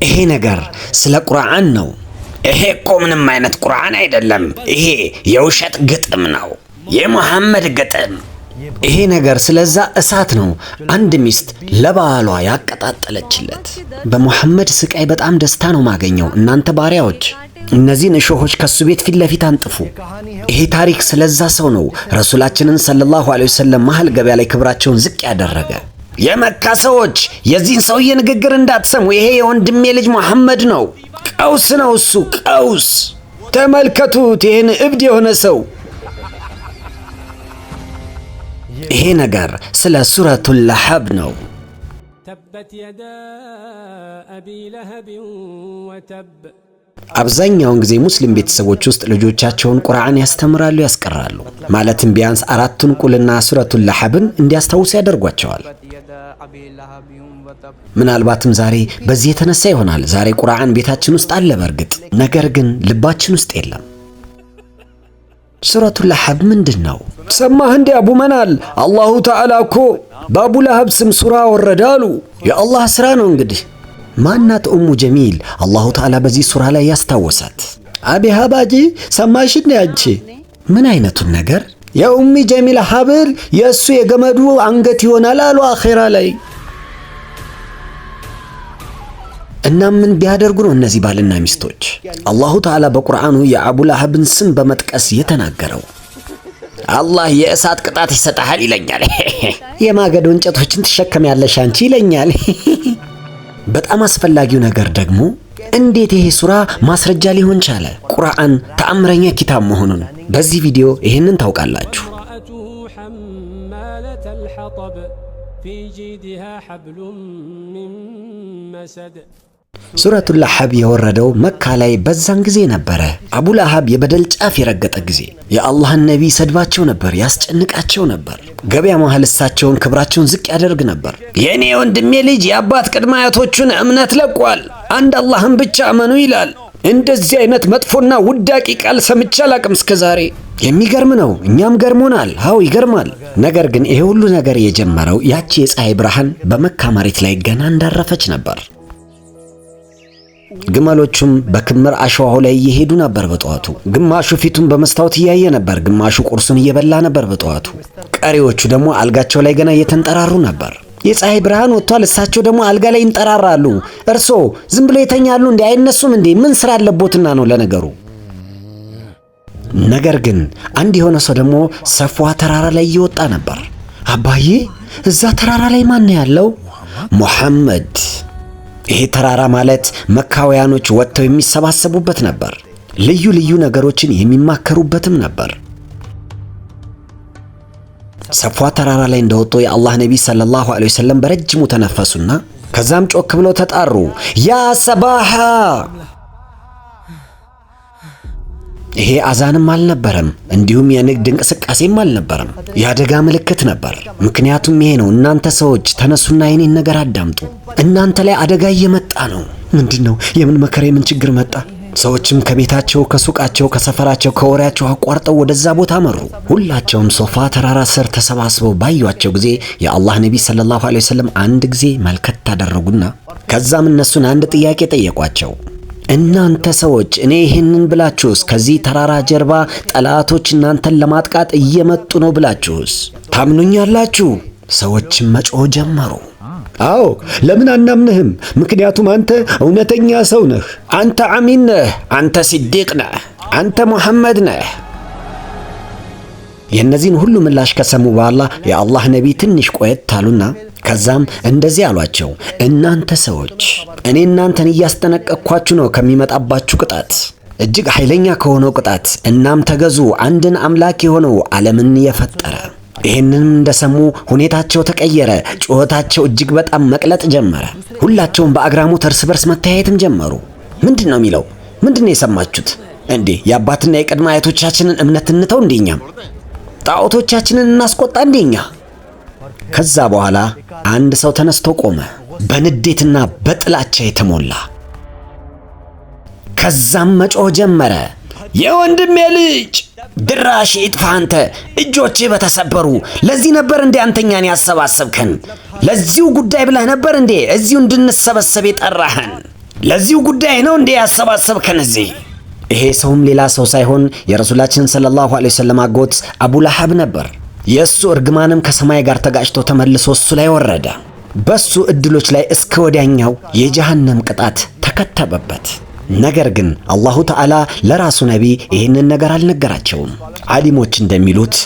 ይሄ ነገር ስለ ቁርአን ነው። ይሄ እኮ ምንም አይነት ቁርአን አይደለም። ይሄ የውሸት ግጥም ነው፣ የሙሐመድ ግጥም። ይሄ ነገር ስለዛ እሳት ነው አንድ ሚስት ለባሏ ያቀጣጠለችለት። በሙሐመድ ስቃይ በጣም ደስታ ነው ማገኘው። እናንተ ባሪያዎች እነዚህን እሾሆች ከሱ ቤት ፊት ለፊት አንጥፉ። ይሄ ታሪክ ስለዛ ሰው ነው ረሱላችንን ሰለላሁ ዐለይሂ ወሰለም መሃል ገበያ ላይ ክብራቸውን ዝቅ ያደረገ። የመካ ሰዎች የዚህን ሰውዬ ንግግር እንዳትሰሙ። ይሄ የወንድሜ ልጅ ሙሐመድ ነው። ቀውስ ነው እሱ፣ ቀውስ። ተመልከቱት ይህን እብድ የሆነ ሰው። ይሄ ነገር ስለ ሱረቱል ለሐብ ነው። ተበት የዳ አቢ ለሀብ ወተብ። አብዛኛውን ጊዜ ሙስሊም ቤተሰቦች ውስጥ ልጆቻቸውን ቁርአን ያስተምራሉ፣ ያስቀራሉ። ማለትም ቢያንስ አራቱን ቁልና ሱረቱል ለሐብን እንዲያስታውሱ ያደርጓቸዋል። ምናልባትም ዛሬ በዚህ የተነሳ ይሆናል ዛሬ ቁርአን ቤታችን ውስጥ አለ በርግጥ፣ ነገር ግን ልባችን ውስጥ የለም። ሱረቱል ለሐብ ምንድን ነው? ሰማህ እንዴ አቡ መናል? አላሁ ተዓላ እኮ በአቡ ለሀብ ስም ሱራ ወረደ አሉ። የአላህ ሥራ ነው እንግዲህ። ማናት ኡሙ ጀሚል አላሁ ተዓላ በዚህ ሱራ ላይ ያስታወሳት? አቢ ሀባጂ ሰማሽን ያንቺ? ምን አይነቱን ነገር? የኡሚ ጀሚል ሀብል የእሱ የገመዱ አንገት ይሆናል አሉ አኼራ ላይ። እና ምን ቢያደርጉ ነው እነዚህ ባልና ሚስቶች አላሁ ተዓላ በቁርአኑ የአቡ ለሀብን ስም በመጥቀስ የተናገረው? አላህ የእሳት ቅጣት ይሰጣል ይለኛል። የማገዶ እንጨቶችን ትሸከሚያለሽ አንቺ ይለኛል። በጣም አስፈላጊው ነገር ደግሞ እንዴት ይሄ ሱራ ማስረጃ ሊሆን ቻለ ቁርአን ተአምረኛ ኪታብ መሆኑን። በዚህ ቪዲዮ ይሄንን ታውቃላችሁ። ሱረቱል ለሐብ የወረደው መካ ላይ በዛን ጊዜ ነበረ። አቡ ለሀብ የበደል ጫፍ የረገጠ ጊዜ የአላህን ነቢይ ሰድባቸው ነበር፣ ያስጨንቃቸው ነበር። ገበያ መሃል እሳቸውን ክብራቸውን ዝቅ ያደርግ ነበር። የእኔ ወንድሜ ልጅ የአባት ቅድመ አያቶቹን እምነት ለቋል፣ አንድ አላህን ብቻ እመኑ ይላል። እንደዚህ አይነት መጥፎና ውዳቂ ቃል ሰምቼ አላቅም እስከ ዛሬ። የሚገርም ነው፣ እኛም ገርሞናል። አዎ ይገርማል። ነገር ግን ይሄ ሁሉ ነገር የጀመረው ያቺ የፀሐይ ብርሃን በመካ መሬት ላይ ገና እንዳረፈች ነበር። ግመሎቹም በክምር አሸዋው ላይ እየሄዱ ነበር በጠዋቱ። ግማሹ ፊቱን በመስታወት እያየ ነበር፣ ግማሹ ቁርሱን እየበላ ነበር በጠዋቱ። ቀሪዎቹ ደግሞ አልጋቸው ላይ ገና እየተንጠራሩ ነበር። የፀሐይ ብርሃን ወጥቷል፣ እሳቸው ደግሞ አልጋ ላይ ይንጠራራሉ። እርሶ ዝም ብሎ ይተኛሉ እንዴ? አይነሱም እንዴ? ምን ስራ አለቦትና ነው ለነገሩ? ነገር ግን አንድ የሆነ ሰው ደግሞ ሰፏ ተራራ ላይ እየወጣ ነበር። አባዬ እዛ ተራራ ላይ ማን ያለው? ሙሐመድ። ይሄ ተራራ ማለት መካውያኖች ወጥተው የሚሰባሰቡበት ነበር። ልዩ ልዩ ነገሮችን የሚማከሩበትም ነበር። ሰፏ ተራራ ላይ እንደወጡ የአላህ ነቢይ ሰለላሁ ዐለይሂ ወሰለም በረጅሙ ተነፈሱና ከዛም ጮክ ብለው ተጣሩ። ያ ሰባሃ። ይሄ አዛንም አልነበረም፣ እንዲሁም የንግድ እንቅስቃሴም አልነበረም። የአደጋ ምልክት ነበር። ምክንያቱም ይሄ ነው። እናንተ ሰዎች ተነሱና የኔን ነገር አዳምጡ። እናንተ ላይ አደጋ እየመጣ ነው። ምንድነው? የምን መከራ፣ የምን ችግር መጣ? ሰዎችም ከቤታቸው፣ ከሱቃቸው፣ ከሰፈራቸው፣ ከወሬያቸው አቋርጠው ወደዛ ቦታ መሩ። ሁላቸውም ሶፋ ተራራ ስር ተሰባስበው ባዩአቸው ጊዜ የአላህ ነቢይ ሰለላሁ ዐለይሂ ወሰለም አንድ ጊዜ መልከት ታደረጉና ከዛም እነሱን አንድ ጥያቄ ጠየቋቸው። እናንተ ሰዎች እኔ ይህንን ብላችሁስ ከዚህ ተራራ ጀርባ ጠላቶች እናንተን ለማጥቃት እየመጡ ነው ብላችሁስ ታምኑኛላችሁ? ሰዎችም መጮህ ጀመሩ። አዎ፣ ለምን አናምንህም? ምክንያቱም አንተ እውነተኛ ሰው ነህ፣ አንተ አሚን ነህ፣ አንተ ሲዲቅ ነህ፣ አንተ ሙሐመድ ነህ። የእነዚህን ሁሉ ምላሽ ከሰሙ በኋላ የአላህ ነቢይ ትንሽ ቆየት አሉና ከዛም እንደዚህ አሏቸው። እናንተ ሰዎች እኔ እናንተን እያስጠነቀቅኳችሁ ነው ከሚመጣባችሁ ቅጣት፣ እጅግ ኃይለኛ ከሆነው ቅጣት። እናም ተገዙ አንድን አምላክ የሆነው ዓለምን የፈጠረ። ይህንንም እንደሰሙ ሁኔታቸው ተቀየረ። ጩኸታቸው እጅግ በጣም መቅለጥ ጀመረ። ሁላቸውም በአግራሞት እርስ በርስ መተያየትም ጀመሩ። ምንድን ነው የሚለው? ምንድን ነው የሰማችሁት እንዴ? የአባትና የቅድመ አያቶቻችንን እምነት እንተው እንደኛ? ጣዖቶቻችንን እናስቆጣ እንደኛ? ከዛ በኋላ አንድ ሰው ተነስቶ ቆመ፣ በንዴትና በጥላቻ የተሞላ። ከዛም መጮህ ጀመረ። የወንድሜ ልጅ ድራሽ ይጥፋ፣ አንተ እጆቼ በተሰበሩ። ለዚህ ነበር እንዴ አንተኛን ያሰባሰብከን? ለዚሁ ጉዳይ ብለህ ነበር እንዴ እዚሁ እንድንሰበሰብ የጠራህን? ለዚሁ ጉዳይ ነው እንዴ ያሰባሰብከን እዚህ? ይሄ ሰውም ሌላ ሰው ሳይሆን የረሱላችን ሰለላሁ ዐለይሂ ወሰለም አጎት አቡ ለሃብ ነበር። የእሱ እርግማንም ከሰማይ ጋር ተጋጭቶ ተመልሶ እሱ ላይ ወረደ። በሱ እድሎች ላይ እስከ ወዲያኛው የጀሃነም ቅጣት ተከተበበት። ነገር ግን አላሁ ተዓላ ለራሱ ነቢይ ይህንን ነገር አልነገራቸውም። ዓሊሞች እንደሚሉት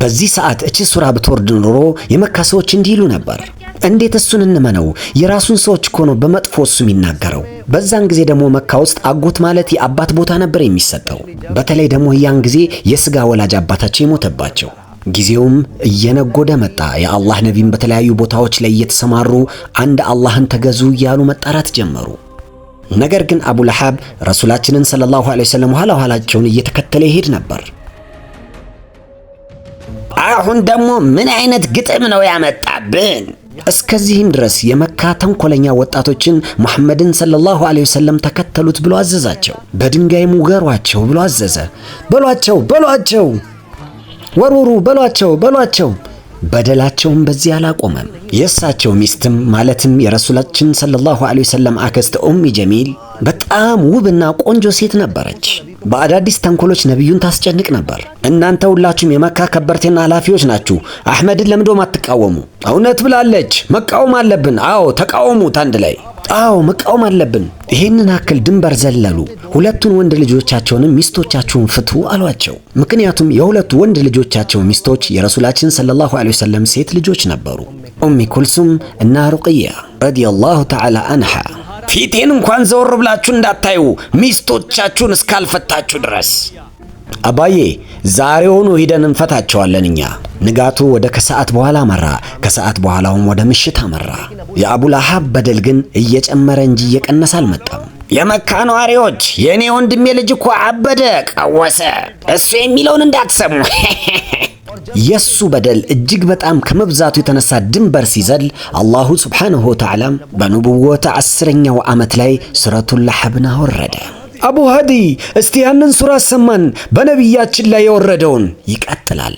በዚህ ሰዓት እቺ ሱራ ብትወርድ ኖሮ የመካ ሰዎች እንዲህ ይሉ ነበር፣ እንዴት እሱን እንመነው? የራሱን ሰዎች እኮ ነው በመጥፎ እሱ የሚናገረው። በዛን ጊዜ ደግሞ መካ ውስጥ አጎት ማለት የአባት ቦታ ነበር የሚሰጠው። በተለይ ደግሞ ያን ጊዜ የስጋ ወላጅ አባታቸው የሞተባቸው። ጊዜውም እየነጎደ መጣ። የአላህ ነቢይም በተለያዩ ቦታዎች ላይ እየተሰማሩ አንድ አላህን ተገዙ እያሉ መጣራት ጀመሩ። ነገር ግን አቡ ለሃብ ረሱላችንን ሰለላሁ ዐለይሂ ወሰለም ኋላ ኋላቸውን እየተከተለ ይሄድ ነበር። አሁን ደግሞ ምን አይነት ግጥም ነው ያመጣብን? እስከዚህም ድረስ የመካ ተንኮለኛ ወጣቶችን መሐመድን ሰለላሁ ዐለይሂ ወሰለም ተከተሉት ብሎ አዘዛቸው። በድንጋይም ውገሯቸው ብሎ አዘዘ። በሏቸው፣ ወርውሩ፣ በሏቸው። በደላቸውም በዚህ አላቆመም። የእሳቸው ሚስትም ማለትም የረሱላችን ሰለላሁ ዐለይሂ ወሰለም አክስት ኡሚ ጀሚል በጣም ውብና ቆንጆ ሴት ነበረች። በአዳዲስ ተንኮሎች ነቢዩን ታስጨንቅ ነበር። እናንተ ሁላችሁም የመካ ከበርቴና ኃላፊዎች ናችሁ፣ አሕመድን ለምንድነው አትቃወሙ? እውነት ብላለች፣ መቃወም አለብን። አዎ ተቃወሙት አንድ ላይ። አዎ መቃወም አለብን። ይሄንን አክል ድንበር ዘለሉ። ሁለቱን ወንድ ልጆቻቸውንም ሚስቶቻቸውን ፍቱ አሏቸው። ምክንያቱም የሁለቱ ወንድ ልጆቻቸው ሚስቶች የረሱላችን ሰለላሁ ዐለይሂ ወሰለም ሴት ልጆች ነበሩ፣ ኡሚ ኩልሱም እና ሩቅያ ረዲየላሁ ተዓላ አንሃ። ፊቴን እንኳን ዘወር ብላችሁ እንዳታዩ ሚስቶቻችሁን እስካልፈታችሁ ድረስ። አባዬ ዛሬውኑ ሂደን እንፈታቸዋለን እኛ። ንጋቱ ወደ ከሰዓት በኋላ አመራ። ከሰዓት በኋላውም ወደ ምሽት አመራ። የአቡ ለሃብ በደል ግን እየጨመረ እንጂ እየቀነሰ አልመጣም። የመካ ነዋሪዎች የእኔ ወንድሜ ልጅ እኮ አበደ፣ ቀወሰ፣ እሱ የሚለውን እንዳትሰሙ። የሱ በደል እጅግ በጣም ከመብዛቱ የተነሳ ድንበር ሲዘል አላሁ ሱብሓነሁ ወተዓላ በንቡወት 10ኛው ዓመት ላይ ሱረቱል ለሃብን አወረደ። አቡ ሃዲ እስቲ ያንን ሱራ ሰማን፣ በነቢያችን ላይ የወረደውን። ይቀጥላል።